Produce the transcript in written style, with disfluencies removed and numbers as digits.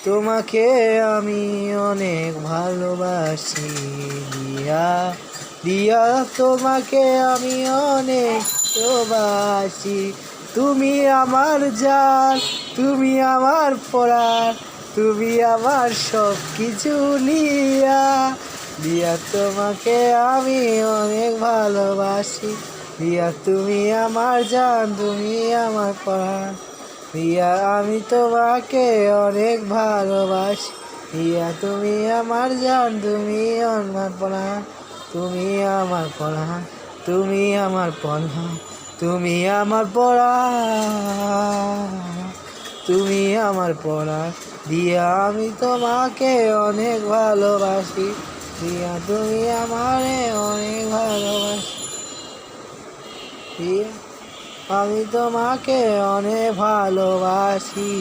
তোমাকে আমি অনেক ভালোবাসি দিয়া দিয়া তোমাকে আমি অনেক ভালোবাসি। তুমি আমার জান, তুমি আমার পরাণ, তুমি আমার সব কিছু লিয়া দিয়া তোমাকে আমি অনেক ভালোবাসি। দিয়া তুমি আমার জান, তুমি আমার পরাণ, দিয়া আমি তোমাকে অনেক ভালোবাসি। দিয়া তুমি আমার জান, তুমি আমার প্রাণ, তুমি আমার প্রাণ, তুমি আমার প্রাণ, তুমি আমার পরাণ, তুমি আমার পরাণ। দিয়া আমি তোমাকে অনেক ভালোবাসি। দিয়া তুমি আমারে অনেক ভালোবাসি। দিয়া আমি তোমাকে অনেক ভালোবাসি।